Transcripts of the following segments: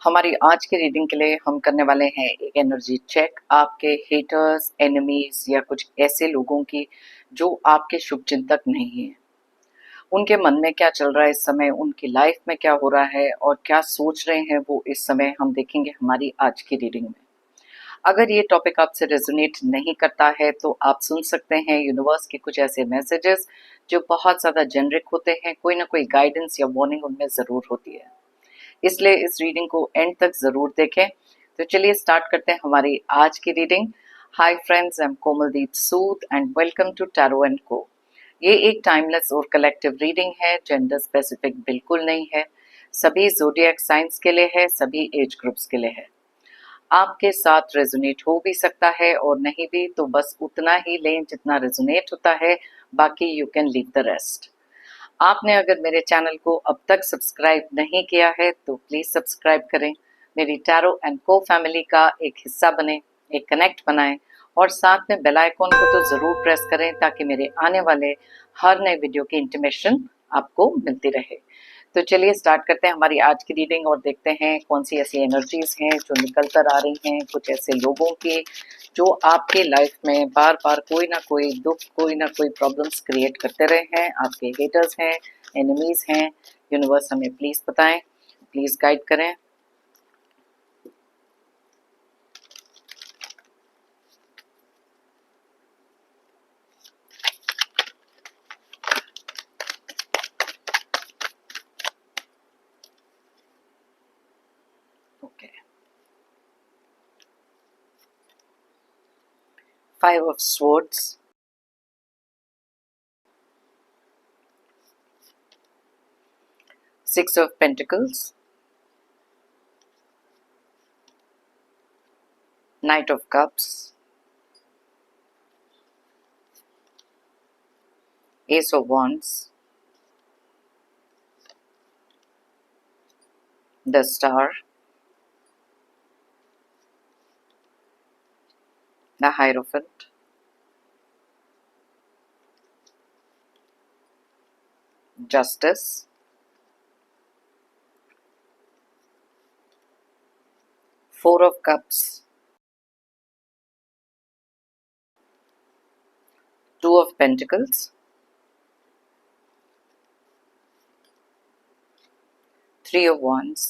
हमारी आज की रीडिंग के लिए हम करने वाले हैं एक एनर्जी चेक आपके हेटर्स, एनिमीज या कुछ ऐसे लोगों की जो आपके शुभचिंतक नहीं है। उनके मन में क्या चल रहा है इस समय, उनकी लाइफ में क्या हो रहा है और क्या सोच रहे हैं वो इस समय हम देखेंगे हमारी आज की रीडिंग में। अगर ये टॉपिक आपसे रेजोनेट नहीं करता है तो आप सुन सकते हैं यूनिवर्स के कुछ ऐसे मैसेजेस जो बहुत ज़्यादा जेनरिक होते हैं, कोई ना कोई गाइडेंस या वार्निंग उनमें ज़रूर होती है, इसलिए इस रीडिंग को एंड तक ज़रूर देखें। तो चलिए स्टार्ट करते हैं हमारी आज की reading. Hi friends, I am Komaldeep Sood and welcome to tarot and co. ये एक टाइमलेस और कलेक्टिव रीडिंग है, जेंडर स्पेसिफिक बिल्कुल नहीं है, सभी ज़ोडिएक साइंस के लिए है, सभी एज ग्रुप्स के लिए है। आपके साथ रेजोनेट हो भी सकता है और नहीं भी, तो बस उतना ही लें जितना रेजोनेट होता है, बाकी you can leave the rest. आपने अगर मेरे चैनल को अब तक सब्सक्राइब नहीं किया है तो प्लीज़ सब्सक्राइब करें, मेरी टैरो एंड को फैमिली का एक हिस्सा बने, एक कनेक्ट बनाएं और साथ में बेल आइकॉन को तो ज़रूर प्रेस करें ताकि मेरे आने वाले हर नए वीडियो की इंटीमेशन आपको मिलती रहे। तो चलिए स्टार्ट करते हैं हमारी आज की रीडिंग और देखते हैं कौन सी ऐसी एनर्जीज हैं जो निकल कर आ रही हैं, कुछ ऐसे लोगों की जो आपके लाइफ में बार बार कोई ना कोई दुख, कोई ना कोई प्रॉब्लम्स क्रिएट करते रहे हैं। आपके हेटर्स हैं, एनिमीज हैं। यूनिवर्स हमें प्लीज बताएं, प्लीज गाइड करें। Okay, 5 of swords, 6 of pentacles, night of cups, S of wands, the star, the hierophant, justice, 4 of cups, 2 of pentacles, 3 of wands,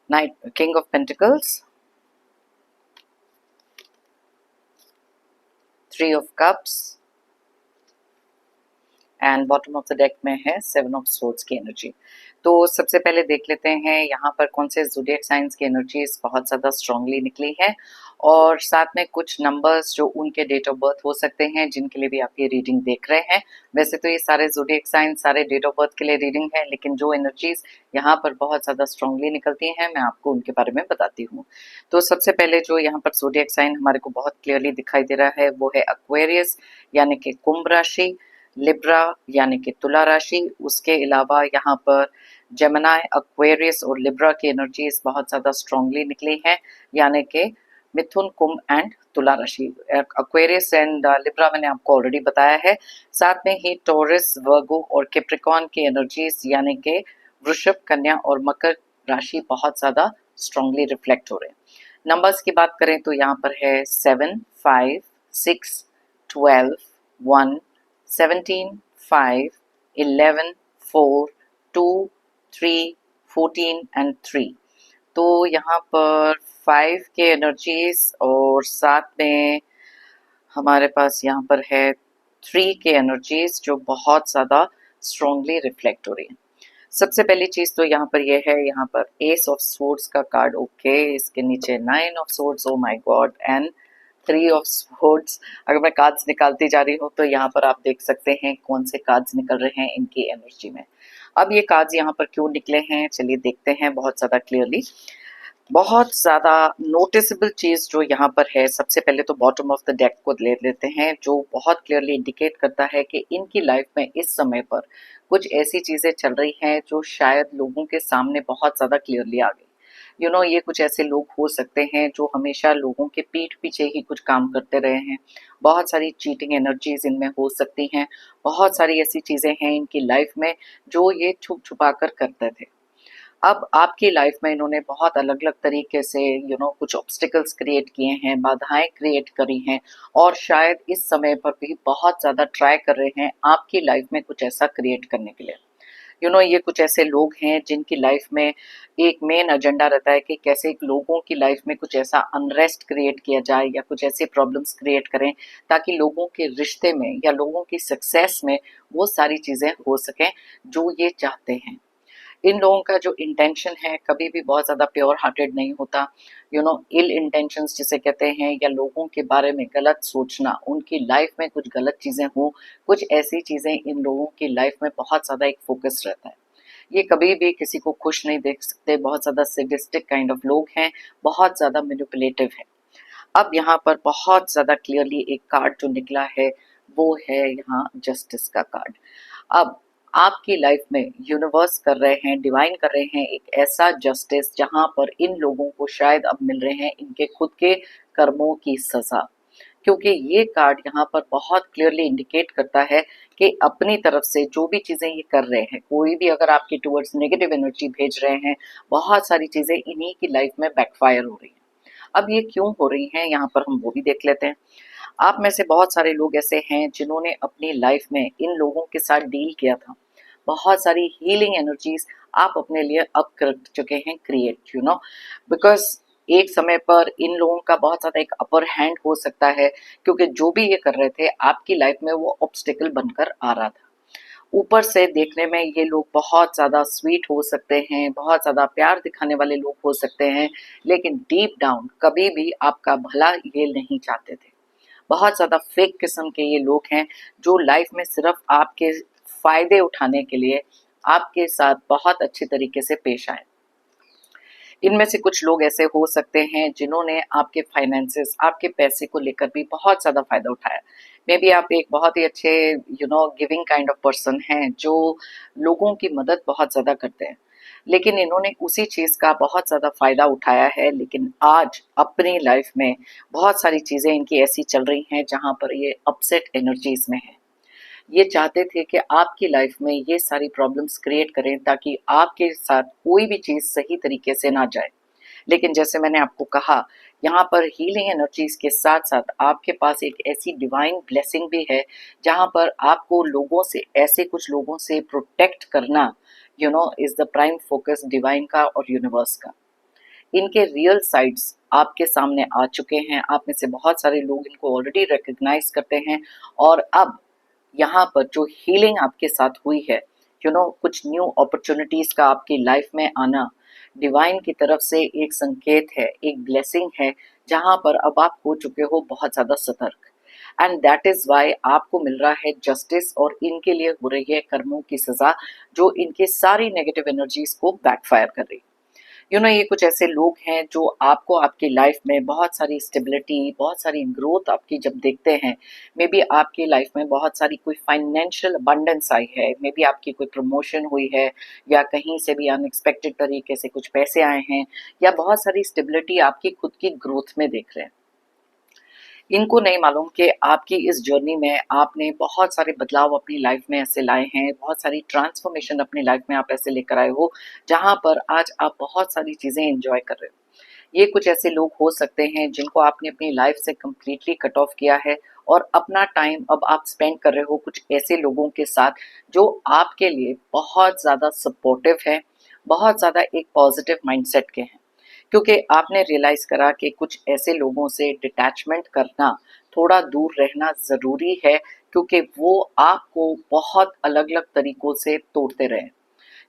Knight, King of Pentacles, 3 of Cups and bottom of the deck में है 7 of swords की energy. तो सबसे पहले देख लेते हैं यहाँ पर कौन से ज़ोडिएक साइंस की एनर्जीज बहुत ज़्यादा स्ट्रांगली निकली है और साथ में कुछ नंबर्स जो उनके डेट ऑफ बर्थ हो सकते हैं जिनके लिए भी आप ये रीडिंग देख रहे हैं। वैसे तो ये सारे ज़ोडिएक साइंस सारे डेट ऑफ बर्थ के लिए रीडिंग है, लेकिन जो एनर्जीज यहाँ पर बहुत ज़्यादा स्ट्रांगली निकलती हैं मैं आपको उनके बारे में बताती हूँ। तो सबसे पहले जो यहाँ पर ज़ोडिएक साइन हमारे को बहुत क्लियरली दिखाई दे रहा है वो है एक्वेरियस यानी कि कुंभ राशि, लिब्रा यानी कि तुला राशि, उसके अलावा यहाँ पर जेमिनी, एक्वेरियस और लिब्रा की एनर्जीज बहुत ज़्यादा स्ट्रांगली निकली हैं, यानी कि मिथुन, कुंभ एंड तुला राशि। एक्वेरियस एंड लिब्रा मैंने आपको ऑलरेडी बताया है। साथ में ही टॉरस, वर्गो और कैप्रिकॉर्न की एनर्जीज यानी कि वृषभ, कन्या और मकर राशि बहुत ज़्यादा स्ट्रांगली रिफ्लेक्ट हो रहे हैं। नंबर्स की बात करें तो यहाँ पर है 7, 5, 6, 12, 1, 17, 5, 11, 4, 2, 3, 14 एंड 3। तो यहाँ पर 5 के एनर्जीज और साथ में हमारे पास यहाँ पर है 3 के एनर्जीज जो बहुत ज़्यादा स्ट्रांगली रिफ्लेक्ट हो रही है। सबसे पहली चीज़ तो यहाँ पर ये है, यहाँ पर एस ऑफ स्वॉर्ड्स का कार्ड, ओके, इसके नीचे 9 of swords, oh my God, and 3 of swords. अगर मैं कार्ड्स निकालती जा रही हूँ तो यहाँ पर आप देख सकते हैं कौन से कार्ड्स निकल रहे हैं इनकी एनर्जी में। अब ये कार्ड्स यहाँ पर क्यों निकले हैं चलिए देखते हैं बहुत ज़्यादा क्लियरली। बहुत ज़्यादा नोटिसेबल चीज़ जो यहाँ पर है, सबसे पहले तो बॉटम ऑफ द डेक को ले लेते हैं जो बहुत क्लियरली इंडिकेट करता है कि इनकी लाइफ में इस समय पर कुछ ऐसी चीज़ें चल रही हैं जो शायद लोगों के सामने बहुत ज़्यादा क्लियरली आ गई, ये कुछ ऐसे लोग हो सकते हैं जो हमेशा लोगों के पीठ पीछे ही कुछ काम करते रहे हैं। बहुत सारी चीटिंग एनर्जीज इनमें हो सकती हैं। बहुत सारी ऐसी चीजें हैं इनकी लाइफ में जो ये छुप छुपा कर करते थे। अब आपकी लाइफ में इन्होंने बहुत अलग-अलग तरीके से कुछ ऑब्स्टिकल्स क्रिएट किए हैं, बाधाएँ क्रिएट करी हैं और शायद इस समय पर भी बहुत ज़्यादा ट्राई कर रहे हैं आपकी लाइफ में कुछ ऐसा क्रिएट करने के लिए। ये कुछ ऐसे लोग हैं जिनकी लाइफ में एक मेन एजेंडा रहता है कि कैसे एक लोगों की लाइफ में कुछ ऐसा अनरेस्ट क्रिएट किया जाए या कुछ ऐसे प्रॉब्लम्स क्रिएट करें ताकि लोगों के रिश्ते में या लोगों की सक्सेस में वो सारी चीज़ें हो सकें जो ये चाहते हैं। इन लोगों का जो इंटेंशन है कभी भी बहुत ज़्यादा प्योर हार्टेड नहीं होता। इल इंटेंशंस जिसे कहते हैं या लोगों के बारे में गलत सोचना, उनकी लाइफ में कुछ गलत चीज़ें हों, कुछ ऐसी चीज़ें इन लोगों की लाइफ में बहुत ज़्यादा एक फोकस रहता है। ये कभी भी किसी को खुश नहीं देख सकते, बहुत ज़्यादा सैडिस्टिक काइंड ऑफ लोग हैं, बहुत ज़्यादा मैनिपुलेटिव हैं। अब यहाँ पर बहुत ज़्यादा क्लियरली एक कार्ड जो निकला है, वो है यहाँ जस्टिस का कार्ड। अब आपकी लाइफ में यूनिवर्स कर रहे हैं, डिवाइन कर रहे हैं एक ऐसा जस्टिस जहाँ पर इन लोगों को शायद अब मिल रहे हैं इनके खुद के कर्मों की सज़ा। क्योंकि ये कार्ड यहाँ पर बहुत क्लियरली इंडिकेट करता है कि अपनी तरफ से जो भी चीज़ें ये कर रहे हैं, कोई भी अगर आपके टुवर्ड्स नेगेटिव एनर्जी भेज रहे हैं, बहुत सारी चीज़ें इन्हीं की लाइफ में बैकफायर हो रही हैं। अब ये क्यों हो रही हैं, यहाँ पर हम वो भी देख लेते हैं। आप में से बहुत सारे लोग ऐसे हैं जिन्होंने अपनी लाइफ में इन लोगों के साथ डील किया था। बहुत सारी हीलिंग एनर्जीज आप अपने लिए अब कर चुके हैं क्रिएट, बिकॉज एक समय पर इन लोगों का बहुत ज़्यादा एक अपर हैंड हो सकता है क्योंकि जो भी ये कर रहे थे आपकी लाइफ में वो ऑब्स्टिकल बनकर आ रहा था। ऊपर से देखने में ये लोग बहुत ज़्यादा स्वीट हो सकते हैं, बहुत ज़्यादा प्यार दिखाने वाले लोग हो सकते हैं, लेकिन डीप डाउन कभी भी आपका भला ये नहीं चाहते थे। बहुत ज़्यादा फेक किस्म के ये लोग हैं जो लाइफ में सिर्फ आपके फ़ायदे उठाने के लिए आपके साथ बहुत अच्छे तरीके से पेश आए। इनमें से कुछ लोग ऐसे हो सकते हैं जिन्होंने आपके फाइनेंसेस, आपके पैसे को लेकर भी बहुत ज़्यादा फ़ायदा उठाया। मे बी आप एक बहुत ही अच्छे गिविंग काइंड ऑफ पर्सन हैं जो लोगों की मदद बहुत ज़्यादा करते हैं। लेकिन इन्होंने उसी चीज़ का बहुत ज़्यादा फ़ायदा उठाया है, लेकिन आज अपनी लाइफ में बहुत सारी चीज़ें इनकी ऐसी चल रही हैं जहाँ पर ये अपसेट एनर्जीज़ में हैं। ये चाहते थे कि आपकी लाइफ में ये सारी प्रॉब्लम्स क्रिएट करें ताकि आपके साथ कोई भी चीज़ सही तरीके से ना जाए। लेकिन जैसे मैंने आपको कहा, यहाँ पर हीलिंग एनर्जीज के साथ साथ आपके पास एक ऐसी डिवाइन ब्लेसिंग भी है जहाँ पर आपको लोगों से, ऐसे कुछ लोगों से प्रोटेक्ट करना is the prime focus divine का और यूनिवर्स का। इनके रियल साइड्स आपके सामने आ चुके हैं। आप में से बहुत सारे लोग इनको ऑलरेडी रिकग्नाइज करते हैं और अब यहाँ पर जो हीलिंग आपके साथ हुई है, कुछ न्यू अपॉर्चुनिटीज का आपकी लाइफ में आना डिवाइन की तरफ से एक संकेत है, एक ब्लेसिंग है जहाँ पर अब आप हो चुके हो बहुत ज़्यादा सतर्क। एंड दैट इज़ वाई आपको मिल रहा है जस्टिस और इनके लिए हो रही है कर्मों की सज़ा जो इनके सारी नेगेटिव एनर्जीज को बैकफायर कर रही है। ये कुछ ऐसे लोग हैं जो आपको आपकी लाइफ में बहुत सारी स्टेबिलिटी, बहुत सारी ग्रोथ आपकी जब देखते हैं, मे बी आपकी लाइफ में बहुत सारी कोई फाइनेंशियल अबंडेंस आई है, मे बी आपकी कोई प्रमोशन हुई है या कहीं से भी अनएक्सपेक्टेड तरीके से कुछ पैसे आए हैं या बहुत सारी स्टेबिलिटी आपकी खुद की ग्रोथ में देख रहे हैं। इनको नहीं मालूम कि आपकी इस जर्नी में आपने बहुत सारे बदलाव अपनी लाइफ में ऐसे लाए हैं, बहुत सारी ट्रांसफॉर्मेशन अपनी लाइफ में आप ऐसे लेकर आए हो, जहाँ पर आज आप बहुत सारी चीज़ें एंजॉय कर रहे हो। ये कुछ ऐसे लोग हो सकते हैं जिनको आपने अपनी लाइफ से कम्प्लीटली कट ऑफ किया है और अपना टाइम अब आप स्पेंड कर रहे हो कुछ ऐसे लोगों के साथ जो आपके लिए बहुत ज़्यादा सपोर्टिव है, बहुत ज़्यादा एक पॉजिटिव माइंडसेट के हैं। क्योंकि आपने रियलाइज़ करा कि कुछ ऐसे लोगों से डिटैचमेंट करना, थोड़ा दूर रहना ज़रूरी है क्योंकि वो आपको बहुत अलग-अलग तरीकों से तोड़ते रहे।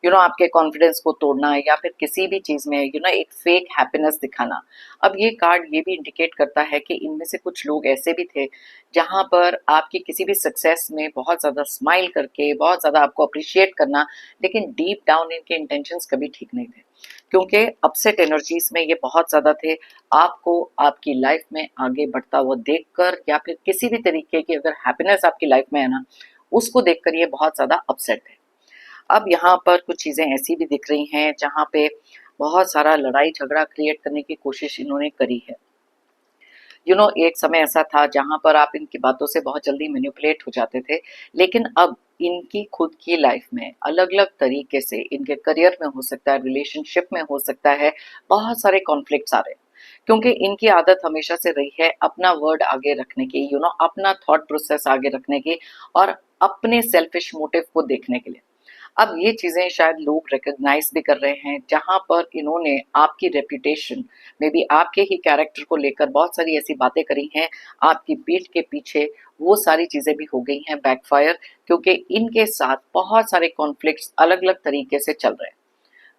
आपके कॉन्फिडेंस को तोड़ना या फिर किसी भी चीज़ में एक फेक हैप्पीनेस दिखाना। अब ये कार्ड ये भी इंडिकेट करता है कि इनमें से कुछ लोग ऐसे भी थे जहाँ पर आपकी किसी भी सक्सेस में बहुत ज़्यादा स्माइल करके, बहुत ज़्यादा आपको अप्रिशिएट करना, लेकिन डीप डाउन इनके इंटेंशंस कभी ठीक नहीं थे। क्योंकि अपसेट एनर्जीज में ये बहुत ज़्यादा थे, आपको आपकी लाइफ में आगे बढ़ता हुआ देखकर या फिर किसी भी तरीके की अगर हैप्पीनेस आपकी लाइफ में है ना, उसको देखकर ये बहुत ज़्यादा अपसेट है। अब यहाँ पर कुछ चीज़ें ऐसी भी दिख रही हैं जहाँ पे बहुत सारा लड़ाई झगड़ा क्रिएट करने की कोशिश इन्होंने करी है। एक समय ऐसा था जहाँ पर आप इनकी बातों से बहुत जल्दी मैनिपुलेट हो जाते थे, लेकिन अब इनकी खुद की लाइफ में अलग-अलग तरीके से इनके करियर में हो सकता है, रिलेशनशिप में हो सकता है, बहुत सारे कॉन्फ्लिक्ट्स आ रहे हैं। क्योंकि इनकी आदत हमेशा से रही है अपना वर्ड आगे रखने की, अपना थॉट प्रोसेस आगे रखने की और अपने सेल्फिश मोटिव को देखने के लिए। अब ये चीज़ें शायद लोग रिकॉग्नाइज़ भी कर रहे हैं, जहाँ पर इन्होंने आपकी रेपुटेशन में भी आपके ही कैरेक्टर को लेकर बहुत सारी ऐसी बातें करी हैं, आपकी पीठ के पीछे वो सारी चीज़ें भी हो गई हैं बैकफायर, क्योंकि इनके साथ बहुत सारे कॉन्फ्लिक्ट्स अलग-अलग तरीके से चल रहे हैं।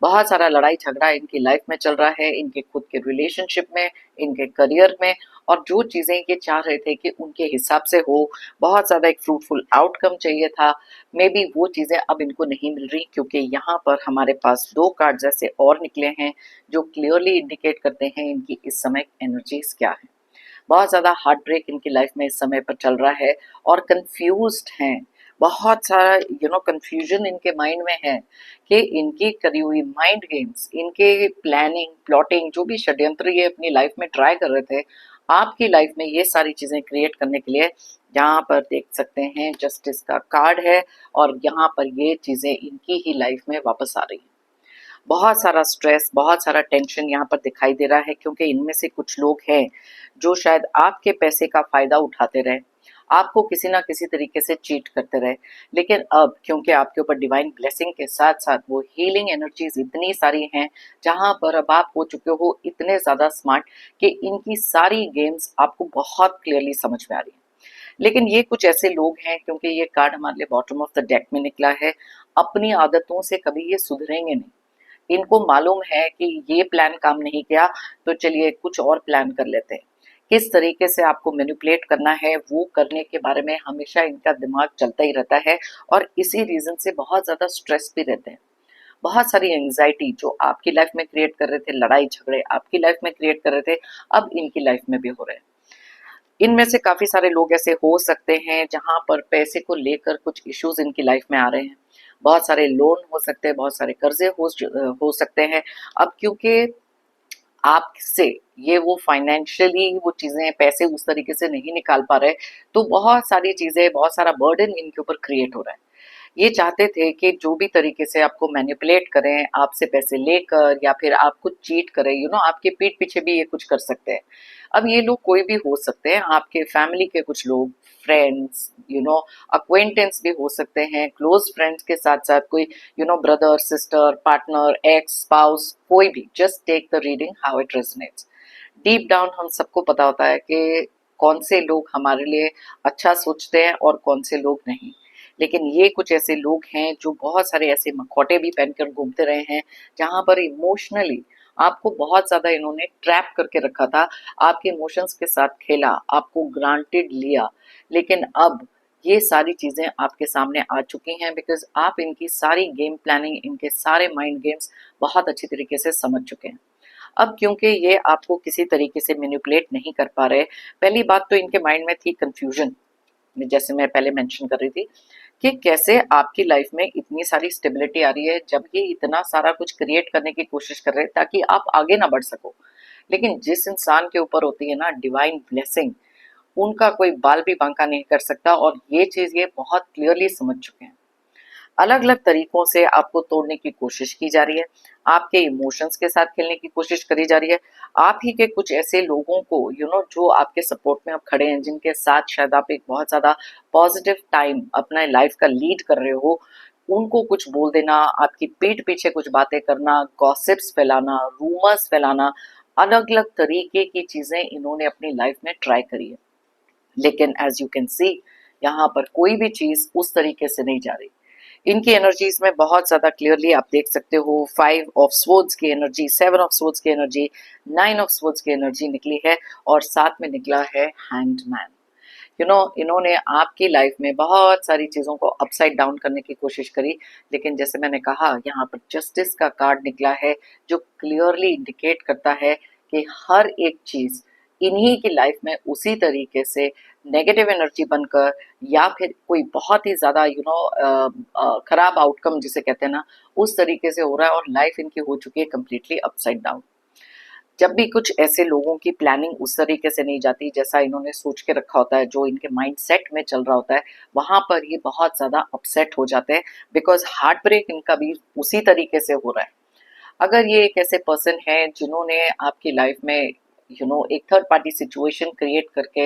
बहुत सारा लड़ाई झगड़ा इनकी लाइफ में चल रहा है, इनके खुद के रिलेशनशिप में, इनके करियर में, और जो चीज़ें ये चाह रहे थे कि उनके हिसाब से हो, बहुत ज़्यादा एक फ्रूटफुल आउटकम चाहिए था, मे बी वो चीज़ें अब इनको नहीं मिल रही, क्योंकि यहाँ पर हमारे पास 2 कार्ड्स ऐसे और निकले हैं, जो क्लियरली इंडिकेट करते हैं इनकी इस समय एनर्जीज़ क्या है। बहुत ज़्यादा हार्ट ब्रेक इनकी लाइफ में इस समय पर चल रहा है और कंफ्यूज्ड हैं। बहुत सारा कंफ्यूजन इनके माइंड में है कि इनकी करी हुई माइंड गेम्स, इनके प्लानिंग, प्लॉटिंग, जो भी षड्यंत्र ये अपनी लाइफ में ट्राई कर रहे थे, आपकी लाइफ में ये सारी चीज़ें क्रिएट करने के लिए, यहाँ पर देख सकते हैं जस्टिस का कार्ड है और यहाँ पर ये चीज़ें इनकी ही लाइफ में वापस आ रही हैं। बहुत सारा स्ट्रेस, बहुत सारा टेंशन यहाँ पर दिखाई दे रहा है, क्योंकि इनमें से कुछ लोग हैं जो शायद आपके पैसे का फ़ायदा उठाते रहे, आपको किसी ना किसी तरीके से चीट करते रहे। लेकिन अब क्योंकि आपके ऊपर डिवाइन ब्लेसिंग के साथ-साथ वो हीलिंग एनर्जीज़ इतनी सारी हैं, जहाँ पर अब आप हो चुके हो इतने ज़्यादा स्मार्ट कि इनकी सारी गेम्स आपको बहुत क्लियरली समझ में आ रही हैं। लेकिन ये कुछ ऐसे लोग हैं, क्योंकि ये कार्ड हमारे लिए बॉटम ऑफ द डेक में निकला है, अपनी आदतों से कभी ये सुधरेंगे नहीं। इनको मालूम है कि ये प्लान काम नहीं किया, तो चलिए कुछ और प्लान कर लेते हैं। किस तरीके से आपको मैनिपुलेट करना है, वो करने के बारे में हमेशा इनका दिमाग चलता ही रहता है और इसी रीज़न से बहुत ज़्यादा स्ट्रेस भी रहते हैं। बहुत सारी एंग्ज़ायटी जो आपकी लाइफ़ में क्रिएट कर रहे थे, लड़ाई-झगड़े आपकी लाइफ़ में क्रिएट कर रहे थे, अब इनकी लाइफ़ में भी हो रहे हैं। इनमें से काफ़ी सारे लोग ऐसे हो सकते हैं जहाँ पर पैसे को लेकर कुछ इश्यूज़ इनकी लाइफ़ में आ रहे हैं। बहुत सारे लोन हो सकते हैं, बहुत सारे कर्ज़े हो सकते हैं। अब क्योंकि आपसे ये वो फाइनेंशियली वो चीज़ें, पैसे उस तरीके से नहीं निकाल पा रहे, तो बहुत सारी चीज़ें, बहुत सारा बर्डन इनके ऊपर क्रिएट हो रहा है। ये चाहते थे कि जो भी तरीके से आपको मैनिपुलेट करें, आपसे पैसे लेकर या फिर आपको चीट करें, आपके पीठ पीछे भी ये कुछ कर सकते हैं। अब ये लोग कोई भी हो सकते हैं, आपके फैमिली के कुछ लोग, फ्रेंड्स, अक्वेंटेंस भी हो सकते हैं, क्लोज फ्रेंड्स के साथ-साथ कोई, brother, sister, partner, ex, spouse, कोई भी। Just take the reading how it resonates. Deep down हम सबको पता होता है कि कौन से लोग हमारे लिए अच्छा सोचते हैं और कौन से लोग नहीं। लेकिन ये कुछ ऐसे लोग हैं जो बहुत सारे ऐसे मखौटे भी पहनकर घूमते रहे हैं, जहाँ पर इमोशनली आपको बहुत ज़्यादा इन्होंने ट्रैप करके रखा था, आपके इमोशंस के साथ खेला, आपको ग्रांटेड लिया। लेकिन अब ये सारी चीज़ें आपके सामने आ चुकी हैं, बिकॉज़ आप इनकी सारी गेम प्लानिंग, इनके सारे माइंड गेम्स बहुत अच्छी तरीके से समझ चुके हैं। अब क्योंकि ये आपको किसी तरीके से मैनिपुलेट नहीं कर पा रहे, पहली बात तो इनके माइंड में थी कन्फ्यूजन, जैसे मैं पहले मेंशन कर रही थी कि कैसे आपकी लाइफ में इतनी सारी स्टेबिलिटी आ रही है, जब ये इतना सारा कुछ क्रिएट करने की कोशिश कर रहे हैं ताकि आप आगे ना बढ़ सको। लेकिन जिस इंसान के ऊपर होती है ना डिवाइन ब्लेसिंग, उनका कोई बाल भी बांका नहीं कर सकता, और ये चीज़ ये बहुत क्लियरली समझ चुके हैं। अलग-अलग तरीकों से आपको तोड़ने की कोशिश की जा रही है, आपके इमोशंस के साथ खेलने की कोशिश करी जा रही है। आप ही के कुछ ऐसे लोगों को जो आपके सपोर्ट में अब खड़े हैं, जिनके साथ शायद आप एक बहुत ज़्यादा पॉजिटिव टाइम अपना लाइफ का लीड कर रहे हो, उनको कुछ बोल देना, आपकी पीठ पीछे कुछ बातें करना, गॉसिप्स फैलाना, रूमर्स फैलाना, अलग-अलग तरीके की चीज़ें इन्होंने अपनी लाइफ में ट्राई करी है। लेकिन एज़ यू कैन सी, यहाँ पर कोई भी चीज़ उस तरीके से नहीं जा रही। इनकी एनर्जीज में बहुत ज़्यादा क्लियरली आप देख सकते हो 5 ऑफ स्वॉर्ड्स की एनर्जी, 7 ऑफ स्वॉर्ड्स की एनर्जी, 9 ऑफ स्वॉर्ड्स की एनर्जी निकली है और साथ में निकला है हैंग्ड मैन। इन्होंने आपकी लाइफ में बहुत सारी चीज़ों को अपसाइड डाउन करने की कोशिश करी, लेकिन जैसे मैंने कहा यहाँ पर जस्टिस का कार्ड निकला है, जो क्लियरली इंडिकेट करता है कि हर एक चीज़ इन्हीं की लाइफ में उसी तरीके से नेगेटिव एनर्जी बनकर या फिर कोई बहुत ही ज़्यादा खराब आउटकम जिसे कहते हैं ना, उस तरीके से हो रहा है और लाइफ इनकी हो चुकी है कम्प्लीटली अपसाइड डाउन। जब भी कुछ ऐसे लोगों की प्लानिंग उस तरीके से नहीं जाती जैसा इन्होंने सोच के रखा होता है, जो इनके माइंडसेट में चल रहा होता है, वहां पर ये बहुत ज्यादा अपसेट हो जाते हैं, बिकॉज हार्ट ब्रेक इनका भी उसी तरीके से हो रहा है। अगर ये एक ऐसे पर्सन है जिन्होंने आपकी लाइफ में एक थर्ड पार्टी सिचुएशन क्रिएट करके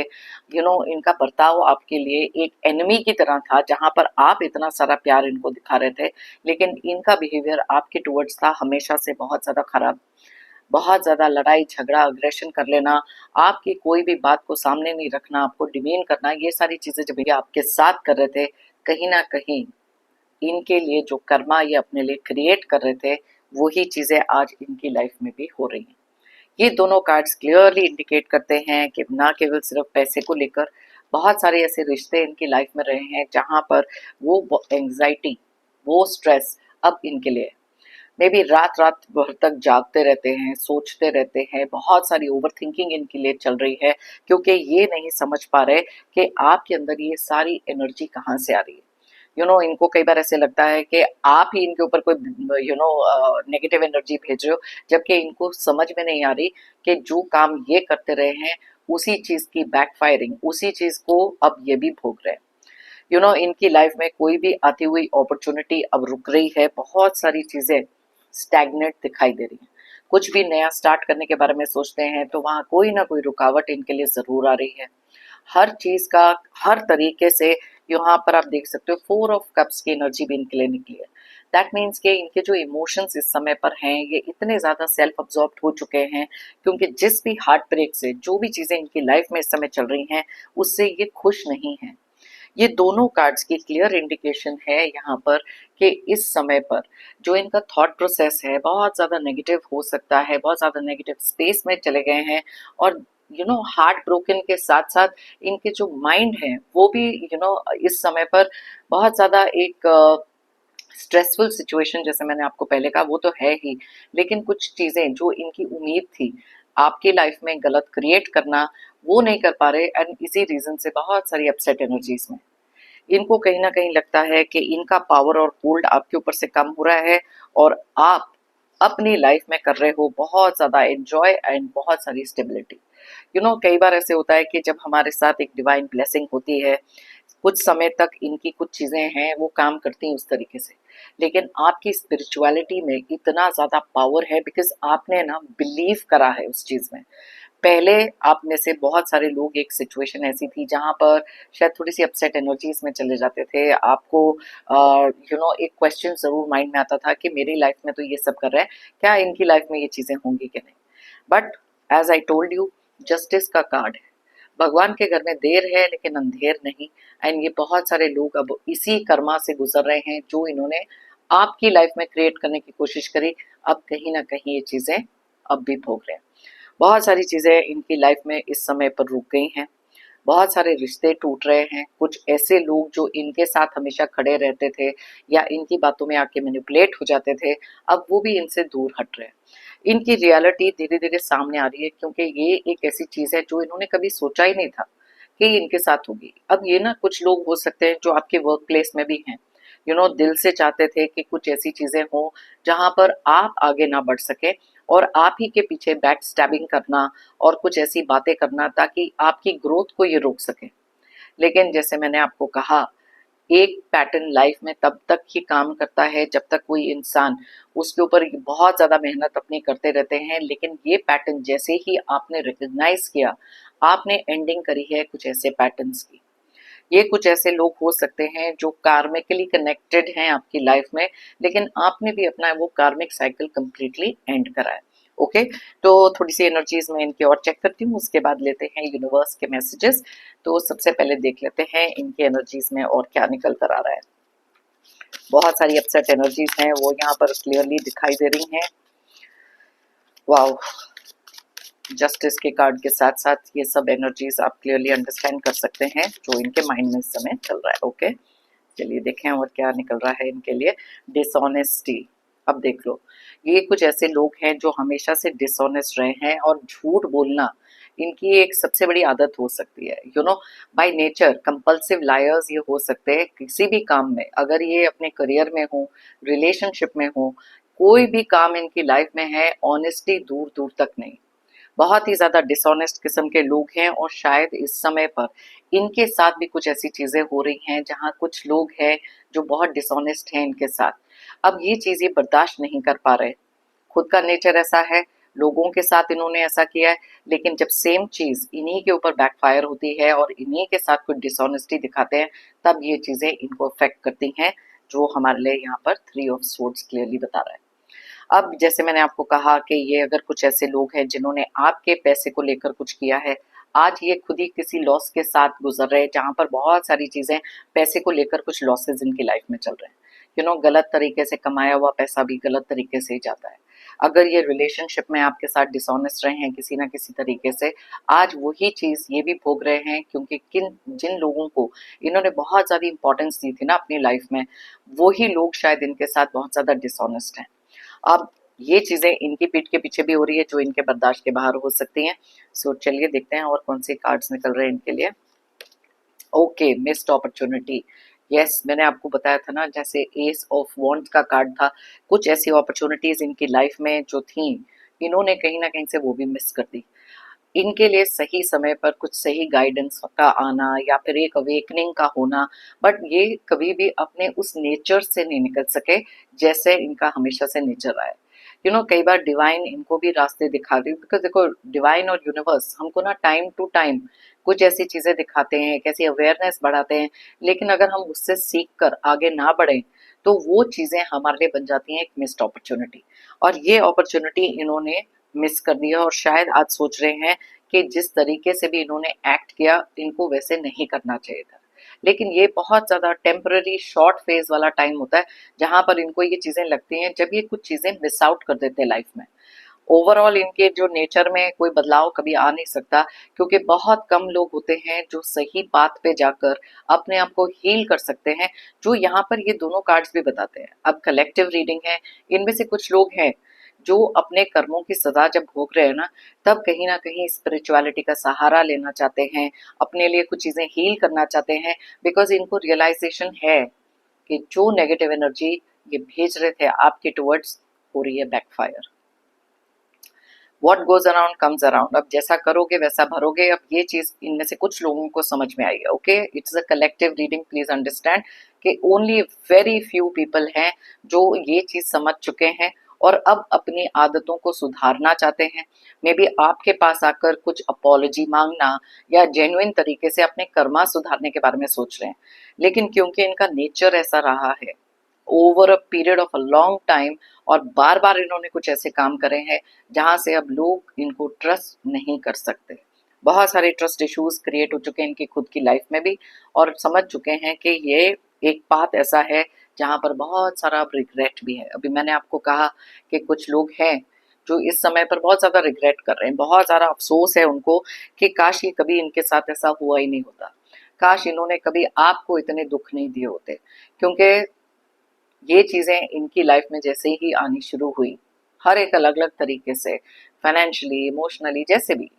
इनका बर्ताव आपके लिए एक एनिमी की तरह था, जहां पर आप इतना सारा प्यार इनको दिखा रहे थे, लेकिन इनका बिहेवियर आपके टुवर्ड्स था हमेशा से बहुत ज्यादा खराब। बहुत ज़्यादा लड़ाई झगड़ा अग्रेशन कर लेना, आपकी कोई भी बात को सामने नहीं रखना, आपको डिमीन करना, ये सारी चीज़ें जब ये आपके साथ कर रहे थे, कहीं न कहीं इनके लिए जो कर्मा ये अपने लिए क्रिएट कर रहे थे, वही चीज़ें आज इनकी लाइफ में भी हो रही हैं। ये दोनों कार्ड्स क्लियरली इंडिकेट करते हैं कि ना केवल सिर्फ पैसे को लेकर बहुत सारे ऐसे रिश्ते इनकी लाइफ में रहे हैं जहाँ पर वो एंग्जाइटी, वो स्ट्रेस अब इनके लिए मे बी रात रात भर तक जागते रहते हैं, सोचते रहते हैं, बहुत सारी ओवर थिंकिंग इनके लिए चल रही है, क्योंकि ये नहीं समझ पा रहे कि आपके अंदर ये सारी एनर्जी कहाँ से आ रही है। इनको कई बार ऐसे लगता है कि आप ही इनके ऊपर कोई नेगेटिव एनर्जी भेज रहे हो, जबकि इनको समझ में नहीं आ रही कि जो काम ये करते रहे हैं उसी चीज की बैकफायरिंग, उसी चीज को अब ये भी भोग रहे हैं। इनकी लाइफ में कोई भी आती हुई अपॉर्चुनिटी अब रुक रही है, बहुत सारी चीजें स्टैग्नेट दिखाई दे रही हैं। कुछ भी नया स्टार्ट करने के बारे में सोचते हैं तो वहां कोई ना कोई रुकावट इनके लिए जरूर आ रही है। हर चीज का हर तरीके से यहाँ पर आप देख सकते हो 4 ऑफ कप्स की एनर्जी भी इनके लिए निकली है। दैट मीन्स के इनके जो इमोशंस इस समय पर हैं ये इतने ज्यादा सेल्फ अब्जॉर्ब हो चुके हैं, क्योंकि जिस भी हार्ट ब्रेक से जो भी चीजें इनकी लाइफ में इस समय चल रही हैं उससे ये खुश नहीं है। ये दोनों कार्ड्स की क्लियर इंडिकेशन है यहाँ पर कि इस समय पर जो इनका थॉट प्रोसेस है बहुत ज़्यादा नेगेटिव हो सकता है, बहुत ज़्यादा नेगेटिव स्पेस में चले गए हैं। और हार्ट ब्रोकन के साथ साथ इनके जो माइंड है वो भी इस समय पर बहुत ज़्यादा एक स्ट्रेसफुल सिचुएशन, जैसे मैंने आपको पहले कहा, वो तो है ही, लेकिन कुछ चीज़ें जो इनकी उम्मीद थी आपकी लाइफ में गलत क्रिएट करना, वो नहीं कर पा रहे, एंड इसी रीजन से बहुत सारी अपसेट एनर्जीज में इनको कहीं ना कहीं लगता है कि इनका पावर और होल्ड आपके ऊपर से कम हो रहा है, और आप अपनी लाइफ में कर रहे हो बहुत ज्यादा एंजॉय एंड बहुत सारी स्टेबिलिटी। कई बार ऐसे होता है कि जब हमारे साथ एक डिवाइन ब्लेसिंग होती है, कुछ समय तक इनकी कुछ चीजें हैं वो काम करती हैं उस तरीके से, लेकिन आपकी स्पिरिचुअलिटी में इतना ज्यादा पावर है बिकॉज आपने ना बिलीव करा है उस चीज में। पहले आप में से बहुत सारे लोग, एक सिचुएशन ऐसी थी जहां पर शायद थोड़ी सी अपसेट एनर्जीज में चले जाते थे, आपको एक क्वेश्चन जरूर माइंड में आता था कि मेरी लाइफ में तो ये सब कर रहे हैं, क्या इनकी लाइफ में ये चीजें होंगी कि नहीं। But as I told you, justice का कार्ड है, भगवान के घर में देर है लेकिन अंधेर नहीं। एंड ये बहुत सारे लोग अब इसी कर्मा से गुजर रहे हैं जो इन्होंने आपकी लाइफ में क्रिएट करने की कोशिश करी, अब कहीं ना कहीं ये चीजें अब भी भोग रहे हैं। बहुत सारी चीजें इनकी लाइफ में इस समय पर रुक गई हैं, बहुत सारे रिश्ते टूट रहे हैं, कुछ ऐसे लोग जो इनके साथ हमेशा खड़े रहते थे या इनकी बातों में आके मैनिपुलेट हो जाते थे, अब वो भी इनसे दूर हट रहे हैं। इनकी रियलिटी धीरे धीरे सामने आ रही है, क्योंकि ये एक ऐसी चीज है जो इन्होंने कभी सोचा ही नहीं था कि इनके साथ होगी। अब ये ना कुछ लोग हो सकते हैं जो आपके वर्क प्लेस में भी हैं, दिल से चाहते थे कि कुछ ऐसी चीजें हो जहां पर आप आगे ना बढ़ सके, और आप ही के पीछे बैक स्टैबिंग करना और कुछ ऐसी बातें करना ताकि आपकी ग्रोथ को ये रोक सके। लेकिन जैसे मैंने आपको कहा, एक पैटर्न लाइफ में तब तक ही काम करता है जब तक कोई इंसान उसके ऊपर बहुत ज्यादा मेहनत अपनी करते रहते हैं, लेकिन ये पैटर्न जैसे ही आपने रिकग्नाइज किया, आपने एंडिंग करी है कुछ ऐसे पैटर्न्स की। ये कुछ ऐसे लोग हो सकते हैं जो कार्मिकली कनेक्टेड हैं आपकी लाइफ में, लेकिन आपने भी अपना वो कार्मिक साइकिल कंप्लीटली एंड करा है। ओके, तो थोड़ी सी एनर्जीज में इनकी और चेक करती हूँ, उसके बाद लेते हैं यूनिवर्स के मैसेजेस। तो सबसे पहले देख लेते हैं इनकी एनर्जीज में और क्या निकल कर आ रहा है। बहुत सारी अपसेट एनर्जीज हैं वो यहाँ पर क्लियरली दिखाई दे रही हैं। वाओ, जस्टिस के कार्ड के साथ साथ ये सब एनर्जीज आप क्लियरली अंडरस्टैंड कर सकते हैं जो इनके माइंड में इस समय चल रहा है। ओके, चलिए देखें और क्या निकल रहा है इनके लिए। डिसऑनेस्टी, अब देख लो, ये कुछ ऐसे लोग हैं जो हमेशा से डिसऑनेस्ट रहे हैं, और झूठ बोलना इनकी एक सबसे बड़ी आदत हो सकती है। You know, by nature compulsive lawyers ये हो सकते हैं किसी भी काम में। अगर ये अपने करियर में हो, रिलेशनशिप में हो, कोई भी काम इनकी लाइफ में है, ऑनेस्टी दूर दूर तक नहीं। बहुत ही ज्यादा डिसऑनेस्ट किस्म के लोग हैं और शायद इस समय पर इनके साथ भी कुछ ऐसी चीजें हो रही हैं जहां कुछ लोग हैं जो बहुत डिसऑनेस्ट हैं इनके साथ। अब ये चीजें बर्दाश्त नहीं कर पा रहे, खुद का नेचर ऐसा है, लोगों के साथ इन्होंने ऐसा किया है, लेकिन जब सेम चीज इन्हीं के ऊपर बैकफायर होती है और इन्हीं के साथ कुछ डिसऑनेस्टी दिखाते हैं, तब ये चीजें इनको अफेक्ट करती हैं, जो हमारे लिए यहाँ पर 3 ऑफ स्वॉर्ड्स क्लियरली बता रहा है। अब जैसे मैंने आपको कहा कि ये अगर कुछ ऐसे लोग हैं जिन्होंने आपके पैसे को लेकर कुछ किया है, आज ये खुद ही किसी लॉस के साथ गुजर रहे हैं, जहां पर बहुत सारी चीजें पैसे को लेकर कुछ लॉसेस इनकी लाइफ में चल रहे हैं। यू नो, गलत तरीके से कमाया हुआ पैसा भी गलत तरीके से ही जाता है। अगर ये रिलेशनशिप में आपके साथ डिसऑनेस्ट रहे हैं किसी ना किसी तरीके से, आज वही चीज ये भी भोग रहे हैं, क्योंकि किन जिन लोगों को इन्होंने बहुत ज्यादा इंपॉर्टेंस दी थी ना अपनी लाइफ में, वही लोग शायद इनके साथ बहुत ज्यादा डिसऑनेस्ट हैं। अब ये चीजें इनकी पीठ के पीछे भी हो रही है, जो इनके बर्दाश्त के बाहर हो सकती हैं। सो चलिए देखते हैं और कौन से कार्ड्स निकल रहे हैं इनके लिए। Okay, missed opportunity. यस, मैंने आपको बताया था ना, जैसे एस ऑफ वॉन्ड्स का कार्ड था, कुछ ऐसी अपॉर्चुनिटीज इनकी लाइफ में जो थी, इन्होंने कहीं ना कहीं से वो भी मिस कर दी। इनके लिए सही समय पर कुछ सही गाइडेंस का आना या फिर एक अवेकनिंग का होना, बट ये कभी भी अपने उस नेचर से नहीं निकल सके जैसे इनका हमेशा से नेचर रहा है। यू नो, कई बार डिवाइन इनको भी रास्ते दिखा रही है, बिकॉज देखो डिवाइन और यूनिवर्स हमको ना टाइम टू टाइम कुछ ऐसी चीजें दिखाते हैं, कैसी अवेयरनेस बढ़ाते हैं, लेकिन अगर हम उससे सीख कर आगे ना बढ़े तो वो चीजें हमारे लिए बन जाती हैं एक मिस्ड अपॉर्चुनिटी। और ये अपॉर्चुनिटी इन्होंने मिस कर दिया और शायद आज सोच रहे हैं कि जिस तरीके से भी इन्होंने एक्ट किया, इनको वैसे नहीं करना चाहिए था। लेकिन ये बहुत ज्यादा टेम्पररी शॉर्ट फेज वाला टाइम होता है, जहां पर इनको ये चीजें लगती हैं जब ये कुछ चीजें मिस आउट कर देते हैं लाइफ में। ओवरऑल इनके जो नेचर में कोई बदलाव कभी आ नहीं सकता, क्योंकि बहुत कम लोग होते हैं जो सही पाथ पे जाकर अपने आप को हील कर सकते हैं, जो यहाँ पर ये दोनों कार्ड्स भी बताते हैं। अब कलेक्टिव रीडिंग है, इनमें से कुछ लोग हैं जो अपने कर्मों की सजा जब भोग रहे हैं ना, तब कहीं ना कहीं स्पिरिचुअलिटी का सहारा लेना चाहते हैं, अपने लिए कुछ चीजें हील करना चाहते हैं, बिकॉज इनको रियलाइजेशन है कि जो नेगेटिव एनर्जी ये भेज रहे थे आपके टुवर्ड्स, हो रही है backfire. What goes around comes around. अब जैसा करोगे वैसा भरोगे। अब ये चीज इनमें से कुछ लोगों को समझ में आई है। Okay, it's a collective reading, please understand कि ओनली वेरी फ्यू पीपल हैं जो ये चीज समझ चुके हैं और अब अपनी आदतों को सुधारना चाहते हैं। मे बी आपके पास आकर कुछ अपॉलॉजी मांगना या जेन्युइन तरीके से अपने कर्मा सुधारने के बारे में सोच रहे हैं, लेकिन क्योंकि इनका नेचर ऐसा रहा है over a period of a long time, और बार बार इन्होंने कुछ ऐसे काम करे हैं जहां से अब लोग इनको ट्रस्ट नहीं कर सकते। बहुत सारे ट्रस्ट इश्यूज क्रिएट हो चुके हैं इनकी खुद की लाइफ में भी, और समझ चुके हैं कि ये एक पाथ ऐसा है जहां पर बहुत सारा रिग्रेट भी है। अभी मैंने आपको कहा कि कुछ लोग हैं जो इस समय पर बहुत ज्यादा रिग्रेट कर रहे हैं, बहुत ज्यादा अफसोस है उनको कि काश ये कभी इनके साथ ऐसा हुआ ही नहीं होता, काश इन्होंने कभी आपको इतने दुख नहीं दिए होते। क्योंकि ये चीजें इनकी लाइफ में जैसे ही आनी शुरू हुई, हर एक अलग अलग तरीके से, फाइनेंशियली, इमोशनली, जैसे भी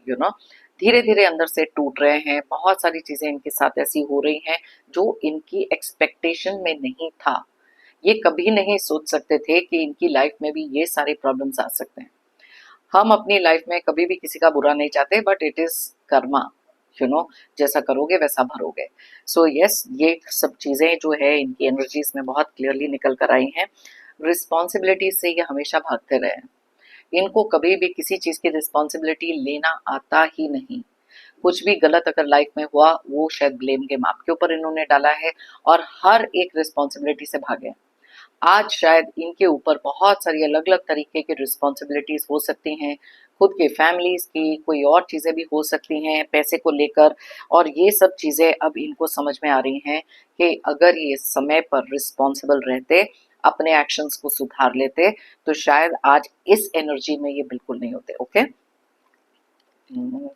धीरे धीरे अंदर से टूट रहे हैं। बहुत सारी चीजें इनके साथ ऐसी हो रही हैं जो इनकी एक्सपेक्टेशन में नहीं था। ये कभी नहीं सोच सकते थे कि इनकी लाइफ में भी ये सारे प्रॉब्लम्स आ सकते हैं। हम अपनी लाइफ में कभी भी किसी का बुरा नहीं चाहते, बट इट इज कर्मा। जैसा करोगे वैसा भरोगे। सो यस, ये सब चीजें जो है इनकी एनर्जीज में बहुत क्लियरली निकल कर आई हैं। रिस्पॉन्सिबिलिटी से ये हमेशा भागते रहे हैं, इनको कभी भी किसी चीज की रिस्पॉन्सिबिलिटी लेना आता ही नहीं। कुछ भी गलत अगर लाइफ में हुआ, वो शायद ब्लेम गेम आपके ऊपर इन्होंने डाला है और हर एक रिस्पॉन्सिबिलिटी से भागे। आज शायद इनके ऊपर बहुत सारी अलग अलग तरीके की रिस्पॉन्सिबिलिटीज हो सकती हैं, खुद के फैमिलीज की, कोई और चीजें भी हो सकती हैं पैसे को लेकर। और ये सब चीजें अब इनको समझ में आ रही हैं कि अगर ये समय पर रिस्पॉन्सिबल रहते, अपने एक्शंस को सुधार लेते, तो शायद आज इस एनर्जी में ये बिल्कुल नहीं होते। ओके,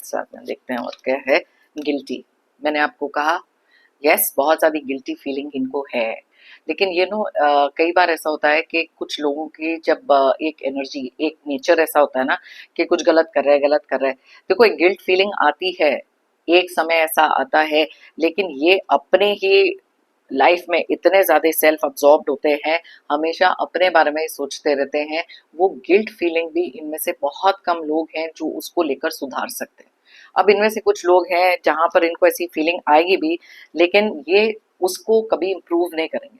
साथ में देखते हैं और क्या है। गिल्टी, मैंने आपको कहा, यस, बहुत ज्यादा गिल्टी फीलिंग इनको है। लेकिन कई बार ऐसा होता है कि कुछ लोगों की जब एक एनर्जी, एक नेचर ऐसा होता है ना कि कुछ गलत कर रहे हैं, देखो एक गिल्ट फीलिंग आती है, एक समय ऐसा आता है, लेकिन ये अपने ही लाइफ में इतने ज्यादा सेल्फ अब्सॉर्ब्ड होते हैं, हमेशा अपने बारे में ही सोचते रहते हैं, वो गिल्ट फीलिंग भी इनमें से बहुत कम लोग हैं जो उसको लेकर सुधार सकते हैं। अब इनमें से कुछ लोग हैं जहां पर इनको ऐसी फीलिंग आएगी भी, लेकिन ये उसको कभी इम्प्रूव नहीं करेंगे।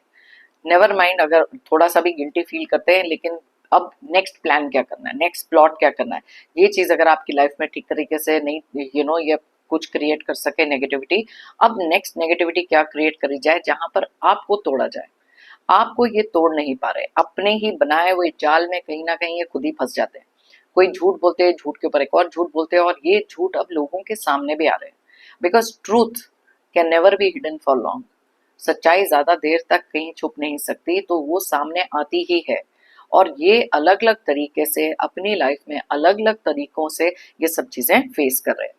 नेवर माइंड अगर थोड़ा सा भी गिल्टी फील करते हैं, लेकिन अब नेक्स्ट प्लान क्या करना है, नेक्स्ट प्लॉट क्या करना है, ये चीज अगर आपकी लाइफ में ठीक तरीके से नहीं ये कुछ क्रिएट कर सके नेगेटिविटी, अब नेक्स्ट नेगेटिविटी क्या क्रिएट करी जाए जहां पर आपको तोड़ा जाए। आपको ये तोड़ नहीं पा रहे, अपने ही बनाए हुए जाल में कहीं ना कहीं ये खुद ही फंस जाते हैं। कोई झूठ बोलते हैं, झूठ के ऊपर एक और झूठ बोलते हैं, और ये झूठ अब लोगों के सामने भी आ रहे हैं, because truth can never be hidden for long. सच्चाई ज्यादा देर तक कहीं छुप नहीं सकती, तो वो सामने आती ही है। और ये अलग अलग तरीके से अपनी लाइफ में अलग अलग तरीकों से ये सब चीजें फेस कर रहे हैं।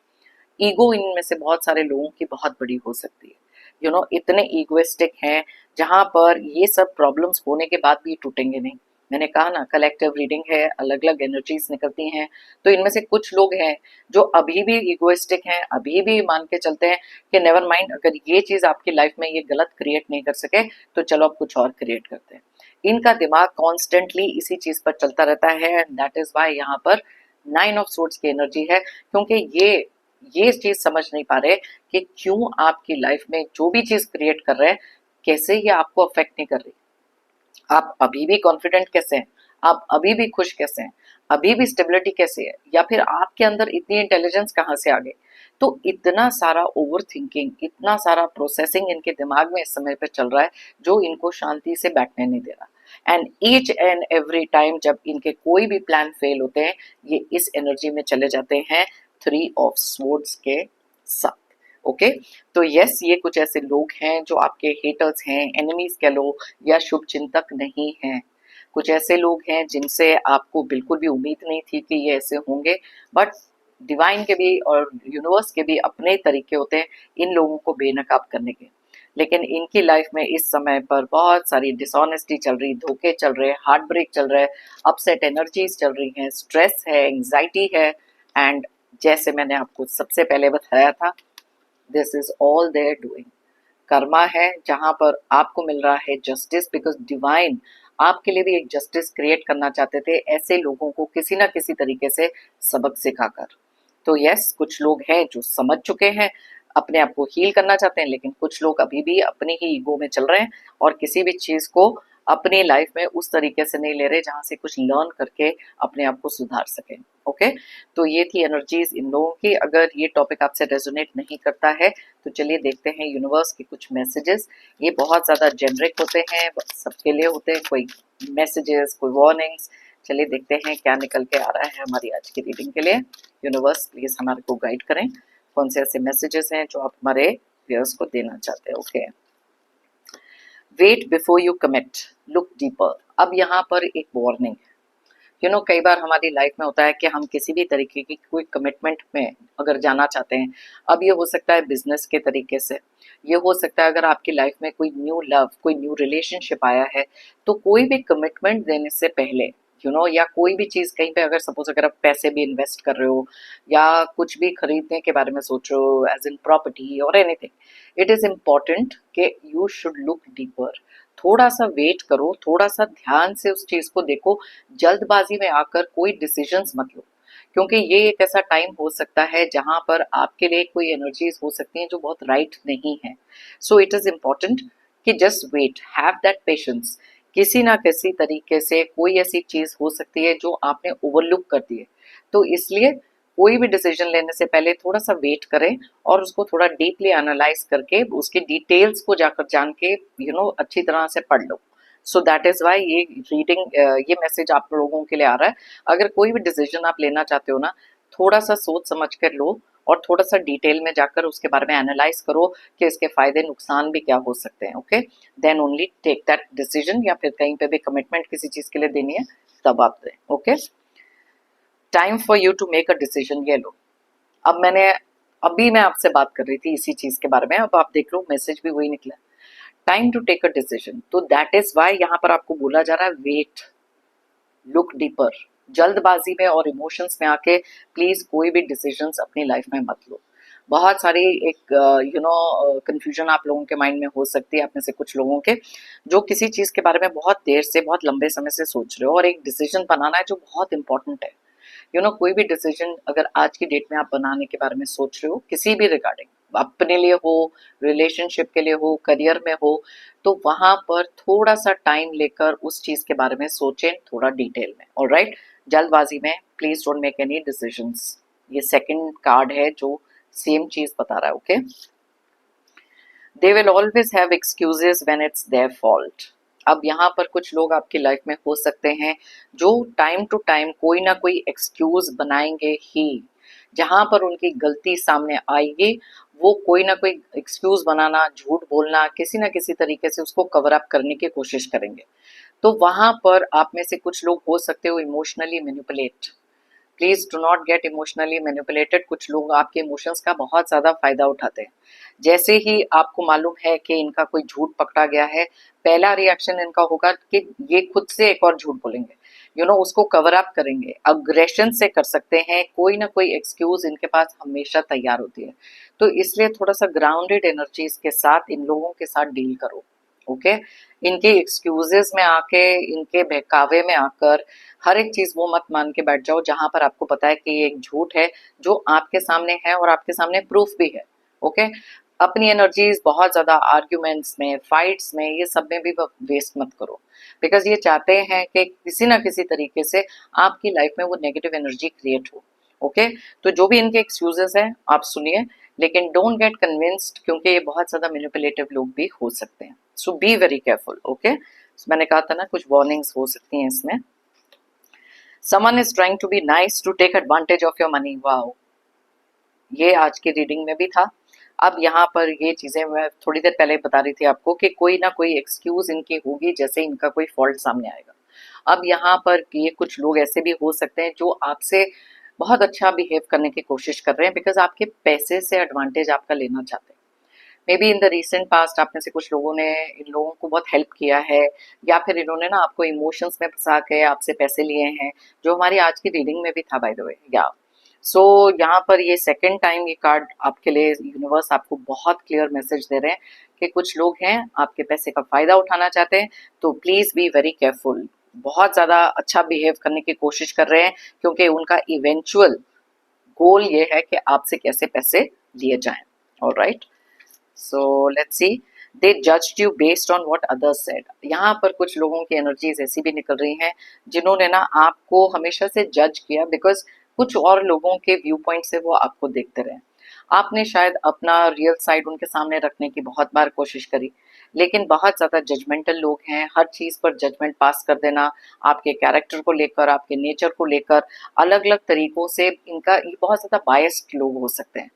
ईगो इनमें से बहुत सारे लोगों की बहुत बड़ी हो सकती है, इतने ईगोइस्टिक हैं जहां पर ये सब प्रॉब्लम्स होने के बाद भी टूटेंगे नहीं। मैंने कहा ना, कलेक्टिव रीडिंग है, अलग अलग एनर्जीज निकलती हैं, तो इनमें से कुछ लोग हैं जो अभी भी ईगोइस्टिक हैं, अभी भी मान के चलते हैं कि नेवर माइंड, अगर ये चीज आपकी लाइफ में ये गलत क्रिएट नहीं कर सके तो चलो अब कुछ और क्रिएट करते हैं। इनका दिमाग कॉन्स्टेंटली इसी चीज पर चलता रहता है, एंड दैट इज वाई यहाँ पर 9 ऑफ सोर्ड्स की एनर्जी है, क्योंकि ये चीज समझ नहीं पा रहे कि क्यों आपकी लाइफ में जो भी चीज क्रिएट कर रहे हैं, कैसे ये आपको अफेक्ट नहीं कर रही। आप अभी भी कॉन्फिडेंट कैसे हैं, आप अभी भी खुश कैसे हैं, अभी भी स्टेबिलिटी कैसे है, या फिर आपके अंदर इतनी इंटेलिजेंस कहाँ से आ गई। तो इतना सारा ओवर थिंकिंग, इतना सारा प्रोसेसिंग इनके दिमाग में इस समय पे चल रहा है, जो इनको शांति से बैठने नहीं दे रहा। And each and every time जब इनके कोई भी प्लान फेल होते हैं, ये इस एनर्जी में चले जाते हैं 3 ऑफ स्वॉर्ड्स के साथ। ओके, तो यस, ये कुछ ऐसे लोग हैं जो आपके हेटर्स हैं, एनिमीज कह लो, या शुभ चिंतक नहीं हैं। कुछ ऐसे लोग हैं जिनसे आपको बिल्कुल भी उम्मीद नहीं थी कि ये ऐसे होंगे, बट डिवाइन के भी और यूनिवर्स के भी अपने तरीके होते हैं इन लोगों को बेनकाब करने के। लेकिन इनकी लाइफ में इस समय पर बहुत सारी डिसऑनेस्टी चल रही, धोखे चल रहे, हार्ट ब्रेक चल रहा है, अपसेट एनर्जीज चल रही हैं, स्ट्रेस है, एंग्जाइटी है, एंड जैसे मैंने आपको सबसे पहले बताया था, this is all their doing. कर्मा है जहां पर आपको मिल रहा है जस्टिस, बिकॉज डिवाइन आपके लिए भी एक जस्टिस क्रिएट करना चाहते थे, ऐसे लोगों को किसी ना किसी तरीके से सबक सिखाकर। तो यस, कुछ लोग हैं जो समझ चुके हैं, अपने आप को हील करना चाहते हैं, लेकिन कुछ लोग अभी भी अपनी ही ईगो में चल रहे हैं और किसी भी चीज को अपनी लाइफ में उस तरीके से नहीं ले रहे जहां से कुछ लर्न करके अपने आप को सुधार सकें। ओके, तो ये थी एनर्जीज इन लोगों की। अगर ये टॉपिक आपसे रेजोनेट नहीं करता है तो चलिए देखते हैं यूनिवर्स के कुछ मैसेजेस। ये बहुत ज्यादा जेनरिक होते हैं, सबके लिए होते हैं, कोई मैसेजेस, कोई वार्निंग्स। चलिए देखते हैं क्या निकल के आ रहा है हमारी आज की रीडिंग के लिए। यूनिवर्स प्लीज हमारे को गाइड करें, कौन से ऐसे मैसेजेस हैं जो आप हमारे व्यूअर्स को देना चाहते हैं। Okay, wait before you commit, look deeper. अब यहाँ पर एक वार्निंग है। कई बार हमारी लाइफ में होता है कि हम किसी भी तरीके की कोई कमिटमेंट में अगर जाना चाहते हैं, अब ये हो सकता है बिजनेस के तरीके से, ये हो सकता है अगर आपकी लाइफ में कोई न्यू लव, कोई न्यू रिलेशनशिप आया है, तो कोई भी कमिटमेंट देने से पहले या कोई भी चीज कहीं पे अगर सपोज अगर आप पैसे भी इन्वेस्ट कर रहे हो या कुछ भी खरीदने के बारे में सोच रहे हो, एज इन प्रॉपर्टी और एनीथिंग, इट इज इम्पॉर्टेंट कि यू शुड लुक डीपर। थोड़ा सा वेट करो, थोड़ा सा ध्यान से उस चीज को देखो, जल्दबाजी में आकर कोई डिसीजंस मत लो, क्योंकि ये एक ऐसा टाइम हो सकता है जहां पर आपके लिए कोई एनर्जीज हो सकती हैं जो बहुत राइट नहीं है। सो इट इज इम्पोर्टेंट कि just wait, have that patience. किसी ना किसी तरीके से कोई ऐसी चीज हो सकती है जो आपने ओवरलुक कर दी है, तो इसलिए कोई भी डिसीजन लेने से पहले थोड़ा सा वेट करें और उसको थोड़ा डीपली एनालाइज करके उसके डिटेल्स को जाकर जान के अच्छी तरह से पढ़ लो। सो दैट इज वाई ये रीडिंग, ये मैसेज आप लोगों के लिए आ रहा है। अगर कोई भी डिसीजन आप लेना चाहते हो ना, थोड़ा सा सोच समझ कर लो और थोड़ा सा डिटेल में जाकर उसके बारे में एनालाइज करो कि इसके फायदे नुकसान भी क्या हो सकते हैं। Okay, then only take that decision, या फिर कहीं पे भी कमिटमेंट किसी चीज के लिए देनी है तब आप दें। Okay, time for you to make a decision, ये लो। अब मैं आपसे बात कर रही थी इसी चीज के बारे में, अब आप देख लो मैसेज भी वही निकला। Time to take a decision. तो दैट इज वाई यहाँ पर आपको बोला जा रहा है वेट, लुक डीपर। जल्दबाजी में और इमोशंस में आके प्लीज कोई भी डिसीजंस अपनी लाइफ में मत लो। बहुत सारी एक कंफ्यूजन आप लोगों के माइंड में हो सकती है, आप में से कुछ लोगों के, जो किसी चीज के बारे में बहुत देर से, बहुत लंबे समय से सोच रहे हो और एक डिसीजन बनाना है जो बहुत इंपॉर्टेंट है। कोई भी डिसीजन अगर आज की डेट में आप बनाने के बारे में सोच रहे हो, किसी भी रिगार्डिंग, अपने लिए हो, रिलेशनशिप के लिए हो, करियर में हो, तो वहां पर थोड़ा सा टाइम लेकर उस चीज के बारे में सोचें, थोड़ा डिटेल में। ऑलराइट, जल्दबाजी में please don't make any decisions. ये सेकंड कार्ड है जो सेम चीज बता रहा है। Okay, they will always have excuses when it's their fault. अब यहाँ पर कुछ लोग आपकी लाइफ में हो सकते हैं जो टाइम टू टाइम कोई ना कोई एक्सक्यूज बनाएंगे ही। जहां पर उनकी गलती सामने आएगी, वो कोई ना कोई एक्सक्यूज बनाना, झूठ बोलना, किसी ना किसी तरीके से उसको कवर अप करने की कोशिश करेंगे। तो वहां पर आप में से कुछ लोग हो सकते हो emotionally manipulate. Please do not gate emotionally manipulated. कुछ लोग आपके इमोशंस का बहुत ज्यादा फायदा उठाते हैं। जैसे ही आपको मालूम है कि इनका कोई झूठ पकड़ा गया है, पहला रिएक्शन इनका होगा कि ये खुद से एक और झूठ बोलेंगे, उसको कवर अप करेंगे, अग्रेशन से कर सकते हैं, कोई ना कोई एक्सक्यूज इनके पास हमेशा तैयार होती है। तो इसलिए थोड़ा सा ग्राउंडेड एनर्जीज के साथ इन लोगों के साथ डील करो। ओके, इनके एक्सक्यूजेस में आके, इनके बहकावे में आकर हर एक चीज वो मत मान के बैठ जाओ जहां पर आपको पता है कि ये एक झूठ है जो आपके सामने है और आपके सामने प्रूफ भी है। ओके, अपनी एनर्जीज बहुत ज्यादा आर्ग्यूमेंट्स में, फाइट्स में, ये सब में भी वेस्ट मत करो, बिकॉज ये चाहते हैं कि किसी ना किसी तरीके से आपकी लाइफ में वो नेगेटिव एनर्जी क्रिएट हो। ओके, तो जो भी इनके एक्सक्यूजेस हैं आप सुनिए, लेकिन डोंट गेट कन्विंस्ड, क्योंकि ये बहुत ज्यादा मैनिपुलेटिव लोग भी हो सकते हैं। सो बी वेरी केयरफुल। ओके, मैंने कहा था ना कुछ वार्निंग्स हो सकती हैं इसमें। Someone is trying to be nice to take advantage of your money. Wow, ये आज की रीडिंग में भी था। अब यहाँ पर ये चीजें मैं थोड़ी देर पहले बता रही थी आपको कि कोई ना कोई एक्सक्यूज इनकी होगी जैसे इनका कोई फॉल्ट सामने आएगा। अब यहाँ पर ये कुछ लोग ऐसे भी हो सकते हैं जो आपसे बहुत अच्छा बिहेव करने की कोशिश कर रहे हैं, बिकॉज आपके पैसे से एडवांटेज आपका लेना चाहते हैं। May be in the recent past आप में से कुछ लोगों ने इन लोगों को बहुत हेल्प किया है, या फिर इन्होंने ना आपको इमोशंस में फंसा के आपसे पैसे लिए हैं, जो हमारी आज की रीडिंग में भी था बाय द वे। या सो यहाँ पर ये सेकंड टाइम ये कार्ड आपके लिए, यूनिवर्स आपको बहुत क्लियर मैसेज दे रहे हैं कि कुछ लोग हैं आपके पैसे का फायदा उठाना चाहते हैं। तो प्लीज बी वेरी केयरफुल। बहुत ज्यादा अच्छा बिहेव करने की कोशिश कर रहे हैं, क्योंकि उनका इवेंचुअल गोल ये है कि आपसे कैसे पैसे लिए जाएं। Alright, so let's see, they judged you based on what others said. यहाँ पर कुछ लोगों की एनर्जीज ऐसी भी निकल रही हैं जिन्होंने ना आपको हमेशा से जज किया, बिकॉज कुछ और लोगों के व्यू पॉइंट से वो आपको देखते रहे। आपने शायद अपना रियल साइड उनके सामने रखने की बहुत बार कोशिश करी, लेकिन बहुत ज्यादा जजमेंटल लोग हैं, हर चीज पर जजमेंट पास कर देना, आपके कैरेक्टर को लेकर, आपके नेचर को लेकर, अलग अलग तरीकों से इनका, ये बहुत ज्यादा बायस्ड लोग हो सकते हैं।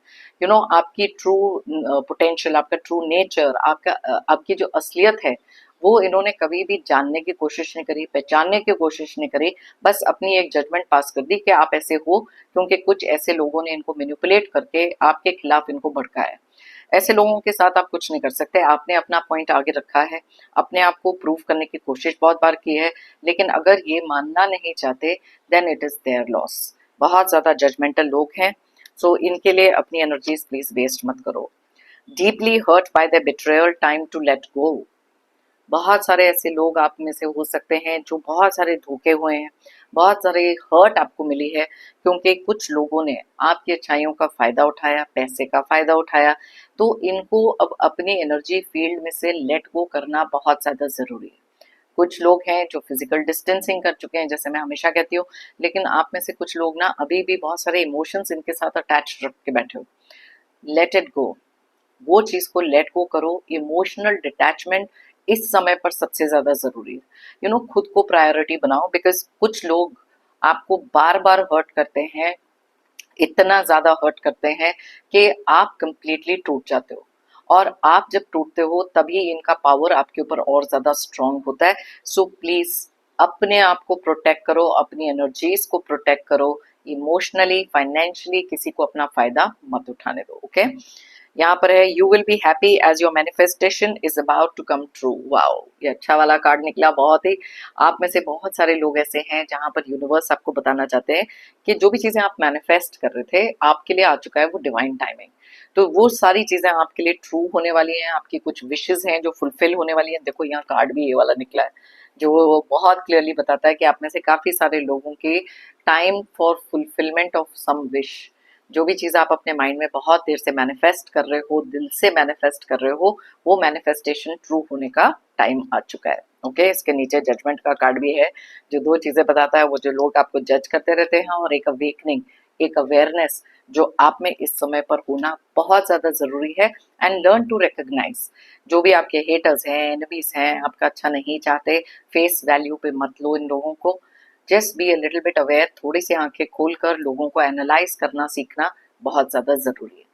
आपकी ट्रू पोटेंशियल, आपका ट्रू नेचर, आपकी जो असलियत है, वो इन्होंने कभी भी जानने की कोशिश नहीं करी, पहचानने की कोशिश नहीं करी। बस अपनी एक जजमेंट पास कर दी कि आप ऐसे हो, क्योंकि कुछ ऐसे लोगों ने इनको मैनिपुलेट करके आपके खिलाफ इनको भड़काया है। ऐसे लोगों के साथ आप कुछ नहीं कर सकते। आपने अपना पॉइंट आगे रखा है, अपने आप को प्रूव करने की कोशिश बहुत बार की है, लेकिन अगर ये मानना नहीं चाहते, then it is their loss. बहुत ज्यादा जजमेंटल लोग हैं, सो इनके लिए अपनी एनर्जीज प्लीज वेस्ट मत करो। Deeply hurt by the betrayal, time to let go. बहुत सारे ऐसे लोग आप में से हो सकते हैं जो बहुत सारे धोखे हुए हैं, बहुत सारे हर्ट आपको मिली है, क्योंकि कुछ लोगों ने आपकी अच्छाइयों का फायदा उठाया, पैसे का फायदा उठाया। तो इनको अब अपनी एनर्जी फील्ड में से लेट गो करना बहुत ज्यादा जरूरी है। कुछ लोग हैं जो फिजिकल डिस्टेंसिंग कर चुके हैं, जैसे मैं हमेशा कहती हूँ, लेकिन आप में से कुछ लोग ना अभी भी बहुत सारे इमोशंस इनके साथ अटैच रख के बैठे हो। लेट इट गो, वो चीज को लेट गो करो। इमोशनल डिटैचमेंट इस समय पर सबसे ज्यादा जरूरी है। खुद को प्रायोरिटी बनाओ, बिकॉज कुछ लोग आपको बार बार हर्ट करते हैं, इतना ज्यादा हर्ट करते हैं कि आप कंप्लीटली टूट जाते हो। और आप जब टूटते हो तभी इनका पावर आपके ऊपर और ज्यादा स्ट्रांग होता है। सो प्लीज अपने आप को प्रोटेक्ट करो, अपनी एनर्जीज को प्रोटेक्ट करो। इमोशनली, फाइनेंशियली किसी को अपना फायदा मत उठाने दो। ओके, यहाँ पर है you will be happy as your manifestation is about to come true. Wow, ये अच्छा वाला कार्ड निकला बहुत ही। आप में से बहुत सारे लोग ऐसे हैं जहां पर यूनिवर्स आपको बताना चाहते हैं कि जो भी चीजें आप मैनिफेस्ट कर रहे थे आपके लिए आ चुका है वो डिवाइन टाइमिंग। तो वो सारी चीजें आपके लिए ट्रू होने वाली हैं, आपकी कुछ विशेस हैं जो फुलफिल होने वाली हैं। देखो यहाँ कार्ड भी ये वाला निकला है जो बहुत क्लियरली बताता है कि आप में से काफी सारे लोगों के time for fulfilment of some wish, जो भी चीज आप अपने माइंड में बहुत देर से मैनिफेस्ट कर रहे हो, दिल से मैनिफेस्ट कर रहे हो, वो मैनिफेस्टेशन ट्रू होने का टाइम आ चुका है। ओके, इसके नीचे जजमेंट का कार्ड भी है जो दो चीजें बताता है, वो जो लोग आपको जज करते रहते हैं और एक अवेकनिंग, एक अवेयरनेस जो आप में इस समय पर होना बहुत ज्यादा जरूरी है। एंड लर्न टू रिकॉग्नाइज जो भी आपके हेटर्स हैं, एनिमीज हैं, आपका अच्छा नहीं चाहते, फेस वैल्यू पे मत लो इन लोगों को। Just be a little bit aware, थोड़ी सी आंखें खोलकर लोगों को एनालाइज करना सीखना बहुत ज्यादा जरूरी है।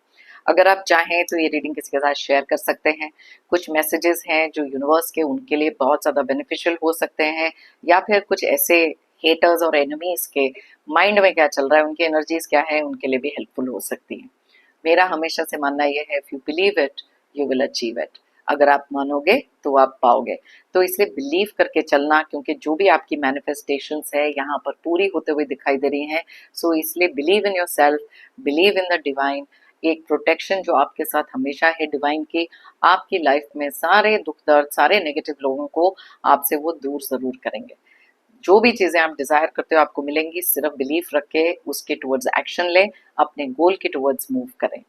अगर आप चाहें तो ये रीडिंग किसी के साथ शेयर कर सकते हैं। कुछ मैसेजेस हैं जो यूनिवर्स के उनके लिए बहुत ज्यादा बेनिफिशियल हो सकते हैं, या फिर कुछ ऐसे हेटर्स और एनिमीज के माइंड में क्या चल रहा है, उनकी एनर्जीज क्या है, उनके लिए भी हेल्पफुल हो सकती है। मेरा हमेशा से मानना यह है, if you believe it you will achieve it. अगर आप मानोगे तो आप पाओगे। तो इसलिए बिलीव करके चलना, क्योंकि जो भी आपकी मैनिफेस्टेशंस है यहाँ पर पूरी होते हुए दिखाई दे रही हैं। सो इसलिए believe in your self, believe in the divine. एक प्रोटेक्शन जो आपके साथ हमेशा है डिवाइन की, आपकी लाइफ में सारे दुख दर्द, सारे नेगेटिव लोगों को आपसे वो दूर जरूर करेंगे। जो भी चीजें आप डिजायर करते हो आपको मिलेंगी, सिर्फ बिलीफ रख के उसके टुवर्ड्स एक्शन लें, अपने गोल के टुवर्ड्स मूव करें।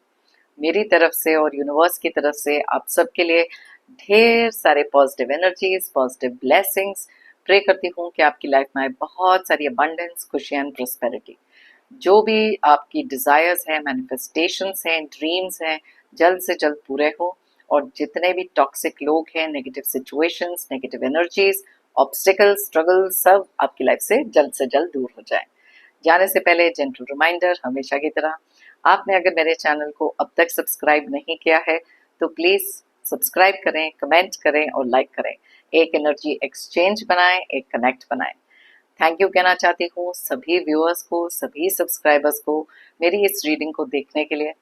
मेरी तरफ से और यूनिवर्स की तरफ से आप सबके लिए ढेर सारे positive energies, positive blessings. Pray करती हूँ कि आपकी लाइफ में आए बहुत सारी अबंडेंस, खुशी एंड प्रोस्पेरिटी। जो भी आपकी डिजायर्स हैं, मैनिफेस्टेशंस हैं, ड्रीम्स हैं, जल्द से जल्द पूरे हो। और जितने भी टॉक्सिक लोग हैं, negative situations, negative energies, obstacles, struggle, सब आपकी लाइफ से जल्द दूर हो जाए। जाने से पहले जेंटल रिमाइंडर, हमेशा की तरह, आपने अगर मेरे चैनल को अब तक सब्सक्राइब नहीं किया है तो प्लीज सब्सक्राइब करें, कमेंट करें और लाइक करें। एक एनर्जी एक्सचेंज बनाएं, एक कनेक्ट बनाएं। थैंक यू कहना चाहती हूँ सभी व्यूअर्स को, सभी सब्सक्राइबर्स को मेरी इस रीडिंग को देखने के लिए।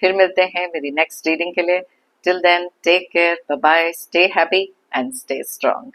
फिर मिलते हैं मेरी नेक्स्ट रीडिंग के लिए। Till then take care, bye bye, stay happy and stay strong.